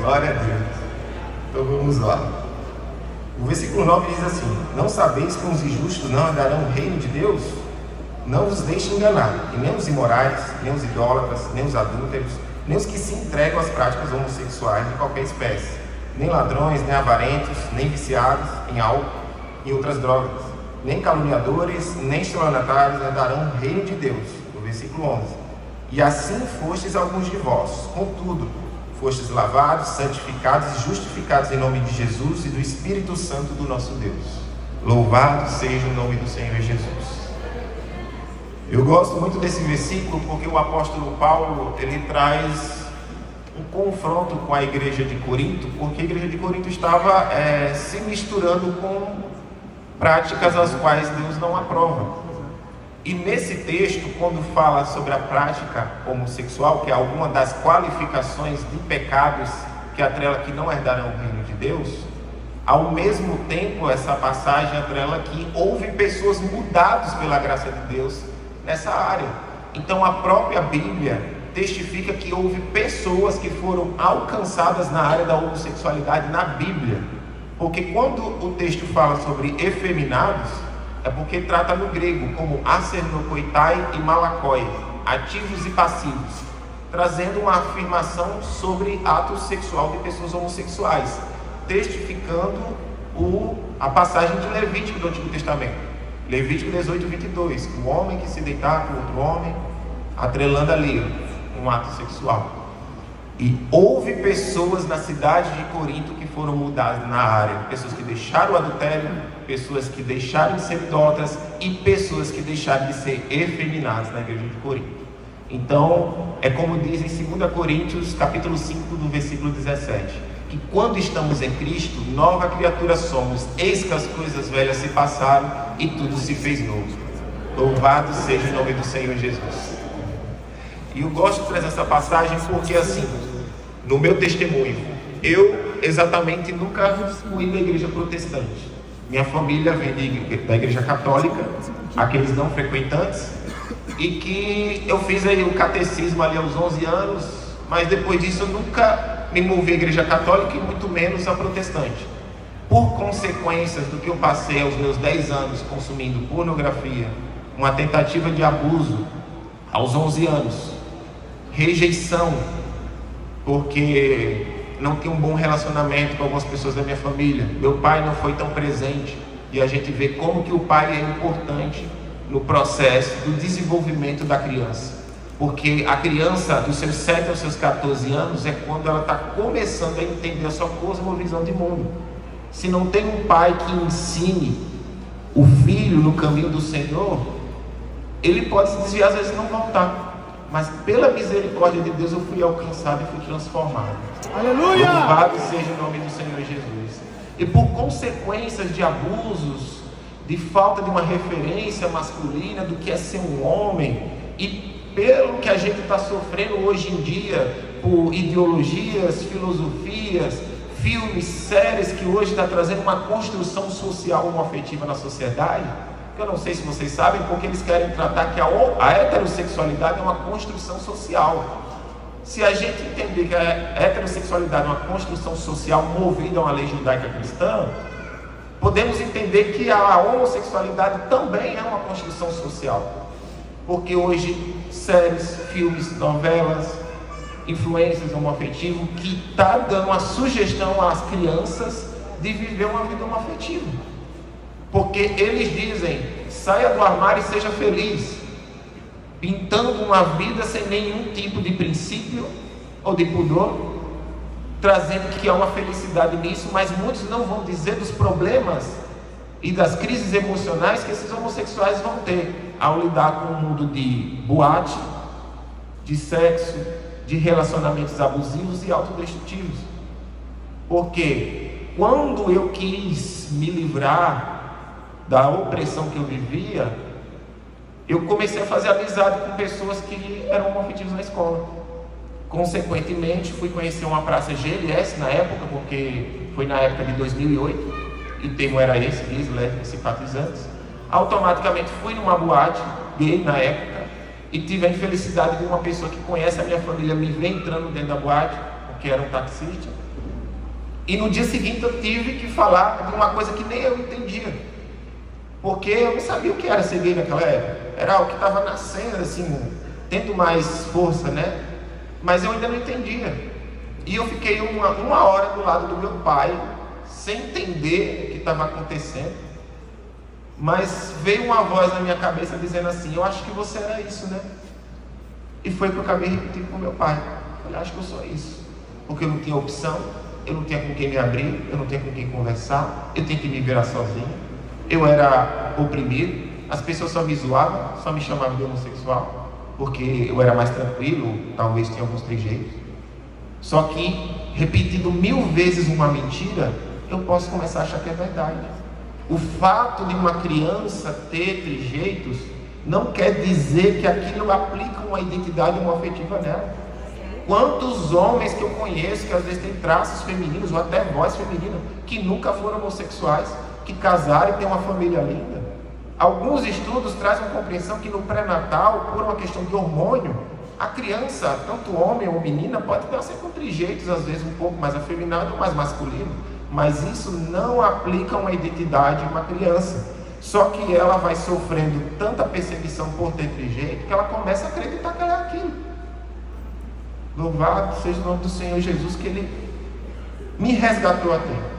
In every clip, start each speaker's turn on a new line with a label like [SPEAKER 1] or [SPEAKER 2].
[SPEAKER 1] Glória a Deus. Então vamos lá. O versículo 9 diz assim: não sabeis que os injustos não herdarão o reino de Deus? Não vos deixe enganar, e nem os imorais, nem os idólatras, nem os adúlteros, nem os que se entregam às práticas homossexuais de qualquer espécie, nem ladrões, nem avarentos, nem viciados em álcool e outras drogas, nem caluniadores, nem estelionatários herdarão o reino de Deus. No versículo 11: e assim fostes alguns de vós, contudo, fostes lavados, santificados e justificados em nome de Jesus e do Espírito Santo do nosso Deus. Louvado seja o nome do Senhor Jesus. Eu gosto muito desse versículo porque o apóstolo Paulo, ele traz um confronto com a igreja de Corinto, porque a igreja de Corinto estava se misturando com práticas as quais Deus não aprova. E nesse texto, quando fala sobre a prática homossexual, que é alguma das qualificações de pecados que atrela que não herdarão o reino de Deus, ao mesmo tempo essa passagem atrela que houve pessoas mudadas pela graça de Deus nessa área. Então a própria Bíblia testifica que houve pessoas que foram alcançadas na área da homossexualidade na Bíblia, porque quando o texto fala sobre efeminados, é porque trata no grego como acernokoitai e malakoi, ativos e passivos, trazendo uma afirmação sobre ato sexual de pessoas homossexuais, testificando a passagem de Levítico do Antigo Testamento. Levítico 18, 22, o homem que se deitar com outro homem, atrelando ali um ato sexual. E houve pessoas na cidade de Corinto que foram mudadas na área, pessoas que deixaram o adultério, pessoas que deixaram de ser idólatras e pessoas que deixaram de ser efeminadas na igreja de Corinto. Então, é como diz em 2 Coríntios, capítulo 5, do versículo 17, que quando estamos em Cristo, nova criatura somos, eis que as coisas velhas se passaram e tudo se fez novo. Louvado seja o nome do Senhor Jesus. E eu gosto de trazer essa passagem porque, assim, no meu testemunho, eu exatamente nunca fui da igreja protestante. Minha família vem da igreja católica, aqueles não frequentantes, e que eu fiz aí o catecismo ali aos 11 anos, mas depois disso eu nunca me movi à igreja católica e muito menos a protestante. Por consequências do que eu passei aos meus 10 anos consumindo pornografia, uma tentativa de abuso aos 11 anos, rejeição, porque não tinha um bom relacionamento com algumas pessoas da minha família, meu pai não foi tão presente, e a gente vê como que o pai é importante no processo do desenvolvimento da criança, porque a criança dos seus 7 aos seus 14 anos é quando ela está começando a entender a sua cosmovisão de mundo. Se não tem um pai que ensine o filho no caminho do Senhor, ele pode se desviar, às vezes não voltar. Mas pela misericórdia de Deus eu fui alcançado e fui transformado.
[SPEAKER 2] Aleluia!
[SPEAKER 1] Louvado seja o nome do Senhor Jesus. E por consequências de abusos, de falta de uma referência masculina do que é ser um homem, e pelo que a gente está sofrendo hoje em dia, por ideologias, filosofias, filmes, séries que hoje está trazendo uma construção social homoafetiva na sociedade, que eu não sei se vocês sabem, porque eles querem tratar que a heterossexualidade é uma construção social. Se a gente entender que a heterossexualidade é uma construção social movida a uma lei judaica cristã, podemos entender que a homossexualidade também é uma construção social, porque hoje séries, filmes, novelas, influências homoafetivas que está dando uma sugestão às crianças de viver uma vida homoafetiva, porque eles dizem: saia do armário e seja feliz, pintando uma vida sem nenhum tipo de princípio ou de pudor, trazendo que há uma felicidade nisso, mas muitos não vão dizer dos problemas e das crises emocionais que esses homossexuais vão ter ao lidar com o mundo de boate, de sexo, de relacionamentos abusivos e autodestrutivos. Porque quando eu quis me livrar da opressão que eu vivia, eu comecei a fazer amizade com pessoas que eram homoafetivos na escola. Consequentemente, fui conhecer uma praça GLS na época, porque foi na época de 2008, e o termo era esse, gays, lésbicas, simpatizantes. Automaticamente fui numa boate gay na época, e tive a infelicidade de uma pessoa que conhece a minha família me ver entrando dentro da boate, porque era um taxista, E no dia seguinte eu tive que falar de uma coisa que nem eu entendia, porque eu não sabia o que era ser gay naquela época. Era o que estava nascendo, assim, tendo mais força, né? Mas eu ainda não entendia. E eu fiquei uma hora do lado do meu pai, sem entender o que estava acontecendo. Mas veio uma voz na minha cabeça dizendo assim: eu acho que você era isso, né? E foi o que eu acabei repetindo com meu pai. Eu falei: acho que eu sou isso. Porque eu não tinha opção, eu não tinha com quem me abrir, eu não tinha com quem conversar, eu tinha que me virar sozinho. Eu era oprimido, as pessoas só me zoavam, só me chamavam de homossexual, porque eu era mais tranquilo, talvez tinha alguns trejeitos. Só que, repetindo 1000 vezes uma mentira, eu posso começar a achar que é verdade. O fato de uma criança ter trejeitos não quer dizer que aquilo aplica uma identidade homoafetiva nela. Quantos homens que eu conheço que às vezes têm traços femininos ou até voz feminina, que nunca foram homossexuais, que casaram e têm uma família linda. Alguns estudos trazem uma compreensão que no pré-natal, por uma questão de hormônio, a criança, tanto homem ou menina, pode nascer com trejeitos, às vezes um pouco mais afeminado ou mais masculino, mas isso não aplica uma identidade de uma criança. Só que ela vai sofrendo tanta perseguição por ter trejeito que ela começa a acreditar que ela é aquilo. Louvado seja o nome do Senhor Jesus, que Ele me resgatou até.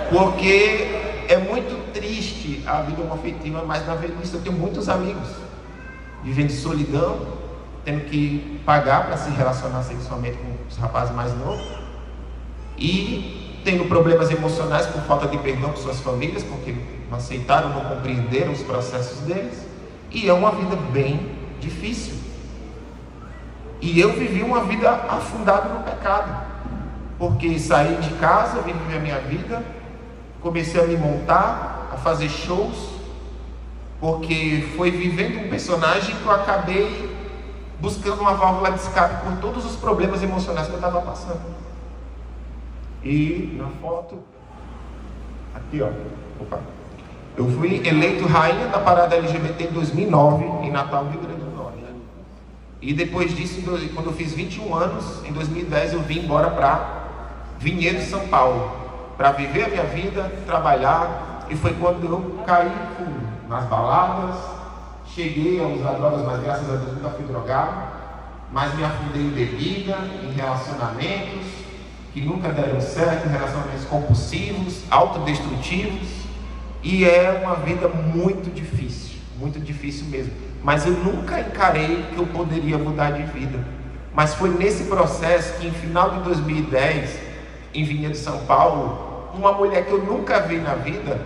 [SPEAKER 1] Porque é muito triste a vida homoafetiva, mas na velhice eu tenho muitos amigos vivendo solidão, tendo que pagar para se relacionar sexualmente com os rapazes mais novos, e tendo problemas emocionais por falta de perdão com suas famílias, porque não aceitaram, não compreenderam os processos deles, e é uma vida bem difícil. E eu vivi uma vida afundada no pecado, porque saí de casa, vim viver a minha vida, comecei a me montar, a fazer shows, porque foi vivendo um personagem que eu acabei buscando uma válvula de escape por todos os problemas emocionais que eu estava passando. E na foto, aqui ó, opa, eu fui eleito rainha da parada LGBT em 2009, em Natal, Rio Grande do Norte. E depois disso, quando eu fiz 21 anos, em 2010 eu vim embora para Vinhedo, São Paulo, para viver a minha vida, trabalhar. E foi quando eu caí nas baladas, cheguei a usar drogas, mas graças a Deus nunca fui drogado, mas me afundei em bebida, em relacionamentos que nunca deram certo, relacionamentos compulsivos, autodestrutivos, e é uma vida muito difícil mesmo. Mas eu nunca encarei que eu poderia mudar de vida. Mas foi nesse processo que, em final de 2010, em Vinhedo, São Paulo, uma mulher que eu nunca vi na vida,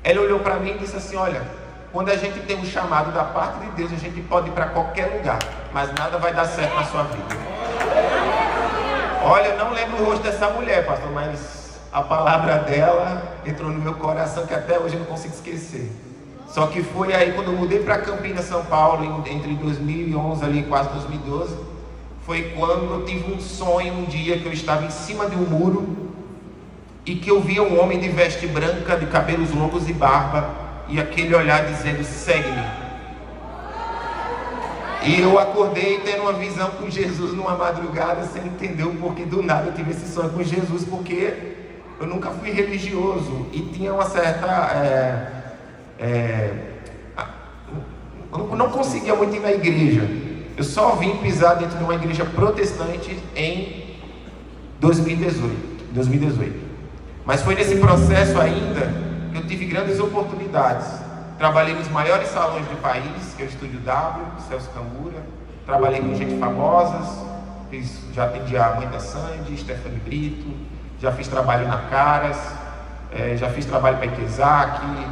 [SPEAKER 1] ela olhou para mim e disse assim: olha, quando a gente tem um chamado da parte de Deus, a gente pode ir para qualquer lugar, mas nada vai dar certo na sua vida. Olha, eu não lembro o rosto dessa mulher, pastor, mas a palavra dela entrou no meu coração, que até hoje eu não consigo esquecer. Só que foi aí, quando eu mudei para Campinas, São Paulo, entre 2011 ali, quase 2012, foi quando eu tive um sonho, um dia que eu estava em cima de um muro e que eu via um homem de veste branca, de cabelos longos e barba, e aquele olhar dizendo: segue-me. E eu acordei tendo uma visão com Jesus numa madrugada, sem entender o porquê do nada eu tive esse sonho com Jesus, porque eu nunca fui religioso e tinha uma certa... eu não conseguia muito ir na igreja. Eu só vim pisar dentro de uma igreja protestante em 2018. Mas foi nesse processo ainda que eu tive grandes oportunidades. Trabalhei nos maiores salões do país, que é o Estúdio W, Celso Cambura. Trabalhei com gente famosas, já atendi a mãe da Sandy, Stephanie Brito, já fiz trabalho na Caras, já fiz trabalho para Ikezaki,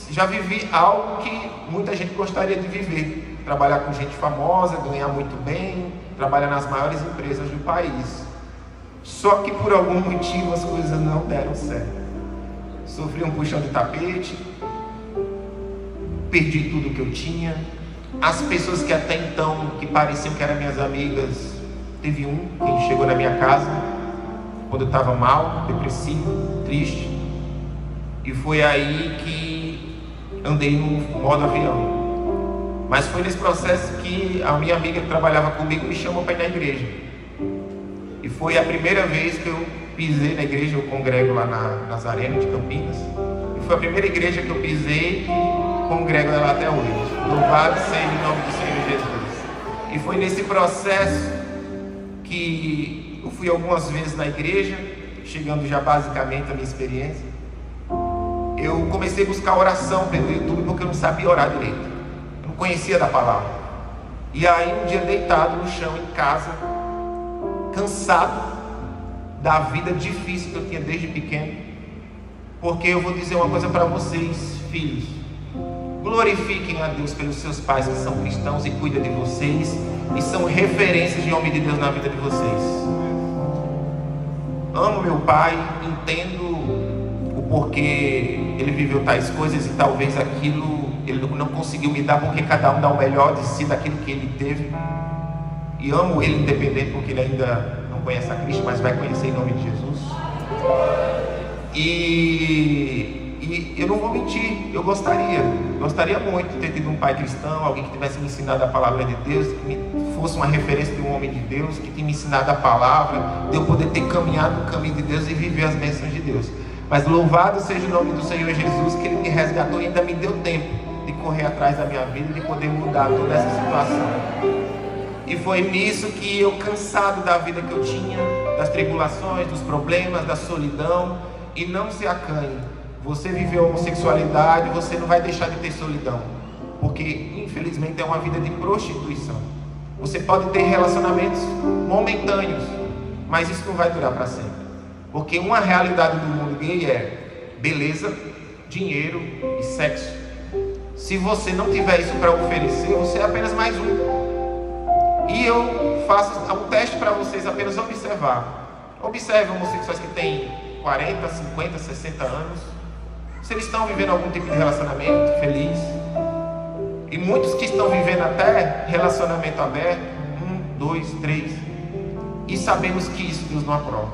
[SPEAKER 1] já vivi algo que muita gente gostaria de viver. Trabalhar com gente famosa, ganhar muito bem, trabalhar nas maiores empresas do país. Só que por algum motivo as coisas não deram certo. Sofri um puxão de tapete, perdi tudo que eu tinha. As pessoas que até então, que pareciam que eram minhas amigas, teve um que chegou na minha casa quando eu estava mal, depressivo, triste, e foi aí que andei no modo avião. Mas foi nesse processo que a minha amiga que trabalhava comigo me chamou para ir na igreja. E foi a primeira vez que eu pisei na igreja. Eu congrego lá na Nazareno de Campinas. E foi a primeira igreja que eu pisei e congrego ela até hoje. Louvado seja o nome do Senhor Jesus. E foi nesse processo que eu fui algumas vezes na igreja, chegando já basicamente à minha experiência. Eu comecei a buscar oração pelo YouTube porque eu não sabia orar direito. Eu não conhecia da palavra. E aí um dia deitado no chão em casa, cansado da vida difícil que eu tinha desde pequeno, porque eu vou dizer uma coisa para vocês, filhos: glorifiquem a Deus pelos seus pais que são cristãos e cuidam de vocês e são referências de homem de Deus na vida de vocês. Amo meu pai, entendo o porquê ele viveu tais coisas e talvez aquilo ele não conseguiu me dar, porque cada um dá o melhor de si daquilo que ele teve. E amo ele independente, porque ele ainda não conhece a Cristo, mas vai conhecer em nome de Jesus. E eu não vou mentir, eu gostaria muito de ter tido um pai cristão, alguém que tivesse me ensinado a palavra de Deus, que fosse uma referência de um homem de Deus, que tinha me ensinado a palavra, de eu poder ter caminhado no caminho de Deus e viver as bênçãos de Deus. Mas louvado seja o nome do Senhor Jesus, que Ele me resgatou e ainda me deu tempo de correr atrás da minha vida, de poder mudar toda essa situação. E foi nisso que eu, cansado da vida que eu tinha, das tribulações, dos problemas, da solidão, e não se acanhe. Você viveu a homossexualidade, você não vai deixar de ter solidão, porque infelizmente é uma vida de prostituição. Você pode ter relacionamentos momentâneos, mas isso não vai durar para sempre, porque uma realidade do mundo gay é beleza, dinheiro e sexo. Se você não tiver isso para oferecer, você é apenas mais um. E eu faço um teste para vocês, apenas observar. Observe homossexuais que têm 40, 50, 60 anos. Se eles estão vivendo algum tipo de relacionamento feliz. E muitos que estão vivendo até relacionamento aberto, 1, 2, 3. E sabemos que isso Deus não aprova.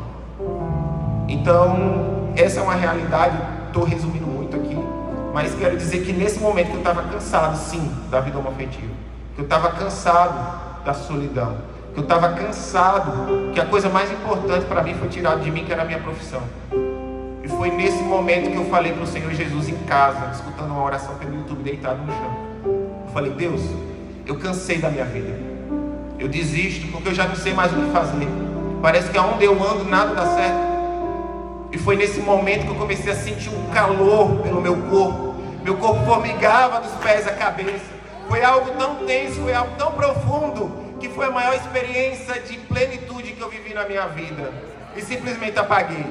[SPEAKER 1] Então, essa é uma realidade. Estou resumindo muito aqui, mas quero dizer que nesse momento que eu estava cansado, sim, da vida homoafetiva, que eu estava cansado da solidão, que eu estava cansado, que a coisa mais importante para mim foi tirada de mim, que era a minha profissão. E foi nesse momento que eu falei para o Senhor Jesus em casa, escutando uma oração pelo YouTube, deitado no chão. Eu falei: Deus, eu cansei da minha vida, eu desisto, porque eu já não sei mais o que fazer. Parece que aonde eu ando nada dá certo. E foi nesse momento que eu comecei a sentir um calor pelo meu corpo. Meu corpo formigava dos pés à cabeça. Foi algo tão tenso, foi algo tão profundo, que foi a maior experiência de plenitude que eu vivi na minha vida. E simplesmente apaguei.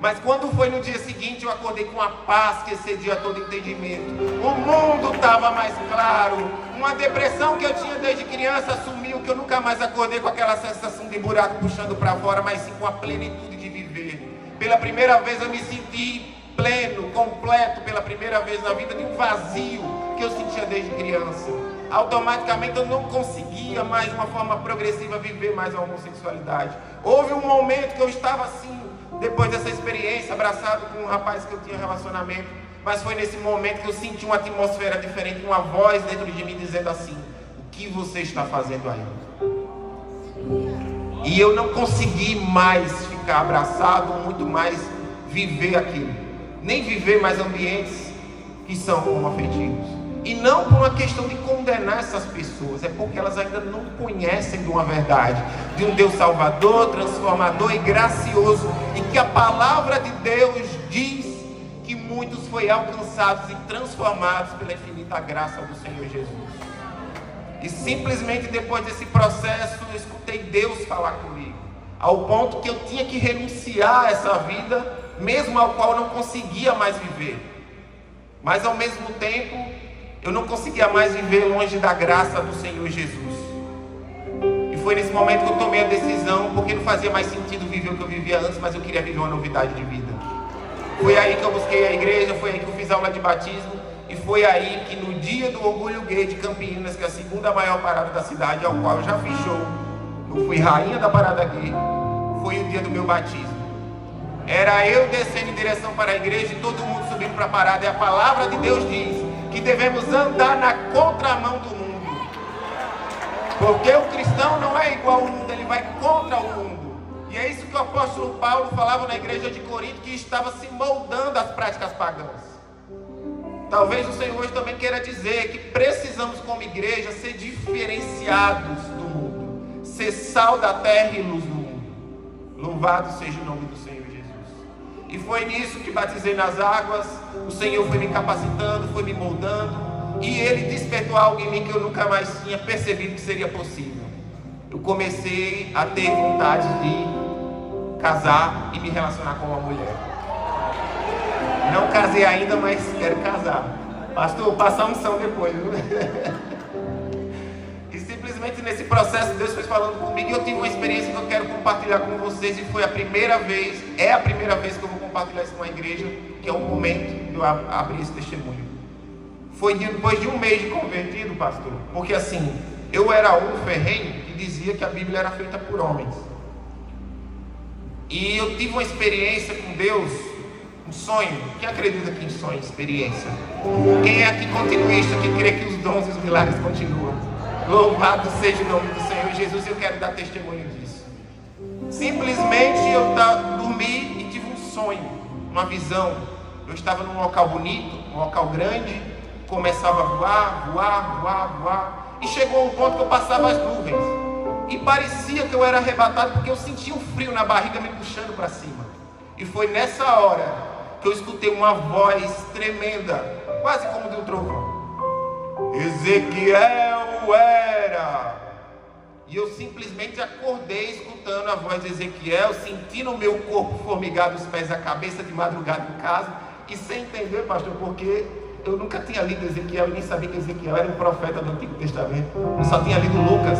[SPEAKER 1] Mas quando foi no dia seguinte, eu acordei com uma paz que excedia todo entendimento. O mundo estava mais claro. Uma depressão que eu tinha desde criança sumiu, que eu nunca mais acordei com aquela sensação de buraco puxando para fora, mas sim com a plenitude de viver. Pela primeira vez eu me senti pleno, completo, pela primeira vez na vida, de um vazio que eu sentia desde criança. Automaticamente eu não conseguia mais, de uma forma progressiva, viver mais a homossexualidade. Houve um momento que eu estava assim, depois dessa experiência, abraçado com um rapaz que eu tinha relacionamento, mas foi nesse momento que eu senti uma atmosfera diferente, uma voz dentro de mim dizendo assim: o que você está fazendo aí? E eu não consegui mais ficar abraçado, muito mais viver aquilo, nem viver mais ambientes que são homoafetivos. E não por uma questão de condenar essas pessoas, é porque elas ainda não conhecem de uma verdade, de um Deus salvador, transformador e gracioso, e que a palavra de Deus diz que muitos foram alcançados e transformados pela infinita graça do Senhor Jesus. E simplesmente depois desse processo eu escutei Deus falar comigo, ao ponto que eu tinha que renunciar a essa vida, mesmo ao qual eu não conseguia mais viver. Mas ao mesmo tempo, eu não conseguia mais viver longe da graça do Senhor Jesus. E foi nesse momento que eu tomei a decisão, porque não fazia mais sentido viver o que eu vivia antes, mas eu queria viver uma novidade de vida. Foi aí que eu busquei a igreja, foi aí que eu fiz aula de batismo, e foi aí que no dia do Orgulho Gay de Campinas, que é a segunda maior parada da cidade, ao qual eu já fiz show, eu fui rainha da parada gay, foi o dia do meu batismo. Era eu descendo em direção para a igreja e todo mundo subindo para a parada, e a palavra de Deus diz que devemos andar na contramão do mundo, porque o cristão não é igual ao mundo, ele vai contra o mundo. E é isso que o apóstolo Paulo falava na igreja de Corinto, que estava se moldando às práticas pagãs. Talvez o Senhor hoje também queira dizer que precisamos, como igreja, ser diferenciados do mundo, ser sal da terra e luz do mundo. Louvado seja o nome do Senhor Jesus. E foi nisso que batizei nas águas. O Senhor foi me capacitando, foi me moldando, e Ele despertou algo em mim que eu nunca mais tinha percebido que seria possível. Eu comecei a ter vontade de casar e me relacionar com uma mulher. Não casei ainda, mas quero casar. Pastor, passar unção depois, viu? E simplesmente nesse processo Deus foi falando comigo, e eu tive uma experiência que eu quero compartilhar com vocês. E foi a primeira vez, é a primeira vez que eu vou compartilhar isso com a igreja, que é o momento de eu abrir esse testemunho. Foi depois de um mês de convertido, pastor. Porque assim, eu era um ferrenho que dizia que a Bíblia era feita por homens. E eu tive uma experiência com Deus, um sonho. Quem acredita aqui em sonho, experiência? Quem é aqui continuista, que crê que os dons e os milagres continuam? Louvado seja o nome do Senhor Jesus. Eu quero dar testemunho disso. Simplesmente eu dormi e tive um sonho, uma visão. Eu estava num local bonito, um local grande, começava a voar, e chegou a um ponto que eu passava as nuvens, e parecia que eu era arrebatado, porque eu sentia um frio na barriga me puxando para cima. E foi nessa hora que eu escutei uma voz tremenda, quase como de um trovão. Ezequiel era. E eu simplesmente acordei escutando a voz de Ezequiel, sentindo o meu corpo formigar dos pés à cabeça de madrugada em casa, e sem entender, pastor, porque eu nunca tinha lido Ezequiel e nem sabia que Ezequiel era um profeta do Antigo Testamento. Eu só tinha lido Lucas,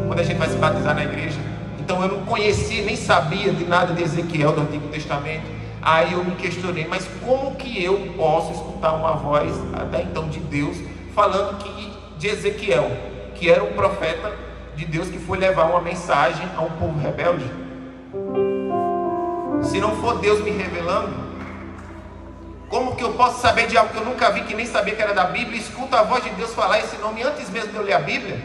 [SPEAKER 1] quando a gente vai se batizar na igreja. Então eu não conhecia, nem sabia de nada de Ezequiel do Antigo Testamento. Aí eu me questionei, mas como que eu posso escutar uma voz, até então de Deus, falando de Ezequiel, que era um profeta de Deus, que foi levar uma mensagem a um povo rebelde? Se não for Deus me revelando, como que eu posso saber de algo que eu nunca vi, que nem sabia que era da Bíblia, e escuto a voz de Deus falar esse nome antes mesmo de eu ler a Bíblia?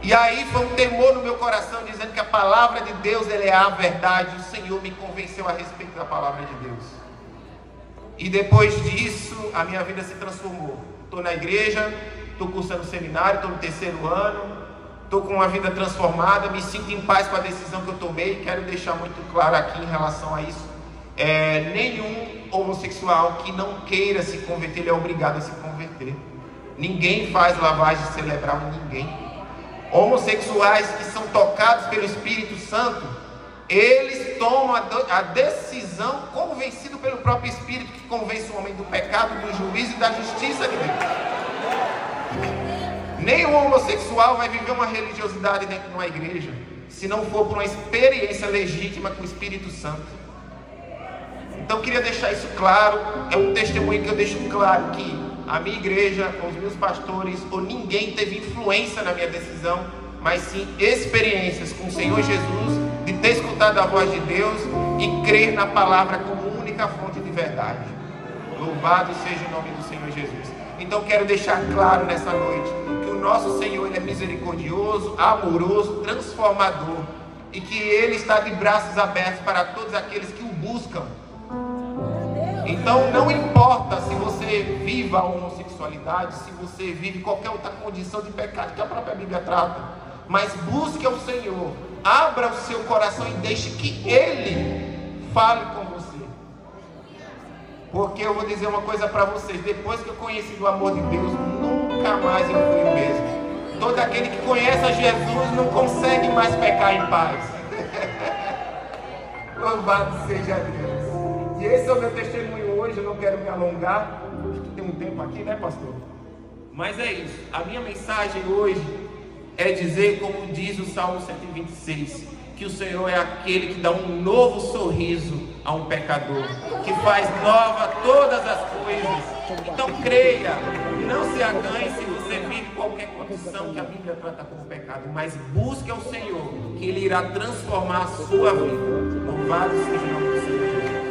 [SPEAKER 1] E aí foi um temor no meu coração, dizendo que a palavra de Deus, ela é a verdade. O Senhor me convenceu a respeito da palavra de Deus. E depois disso, a minha vida se transformou. Estou na igreja, estou cursando seminário, estou no 3º ano, estou com uma vida transformada, me sinto em paz com a decisão que eu tomei. Quero deixar muito claro aqui em relação a isso. Nenhum homossexual que não queira se converter, ele é obrigado a se converter. Ninguém faz lavagem cerebral em ninguém. Homossexuais que são tocados pelo Espírito Santo, eles tomam a decisão, convencido pelo próprio Espírito, que convence o homem do pecado, do juízo e da justiça de Deus. Nenhum homossexual vai viver uma religiosidade dentro de uma igreja, se não for por uma experiência legítima com o Espírito Santo. Então eu queria deixar isso claro. É um testemunho que eu deixo claro, que a minha igreja, os meus pastores, ou ninguém teve influência na minha decisão, mas sim experiências com o Senhor Jesus, de ter escutado a voz de Deus e crer na palavra como única fonte de verdade. Louvado seja o nome do Senhor Jesus. Então quero deixar claro nessa noite que o nosso Senhor, Ele é misericordioso, amoroso, transformador, e que Ele está de braços abertos para todos aqueles que o buscam. Então não importa se você vive a homossexualidade, se você vive qualquer outra condição de pecado que a própria Bíblia trata, mas busque ao Senhor, abra o seu coração e deixe que Ele fale com você. Porque eu vou dizer uma coisa para vocês: depois que eu conheci o amor de Deus, nunca mais eu fui o mesmo. Todo aquele que conhece a Jesus não consegue mais pecar em paz. Louvado seja Deus. E esse é o meu testemunho hoje. Eu não quero me alongar, tem um tempo aqui, né, pastor? Mas é isso. A minha mensagem hoje é dizer, como diz o Salmo 126, que o Senhor é aquele que dá um novo sorriso a um pecador, que faz nova todas as coisas. Então creia, não se aganhe se você vive qualquer condição que a Bíblia trata como pecado, mas busque ao Senhor, que Ele irá transformar a sua vida. Louvado seja o nome do Senhor.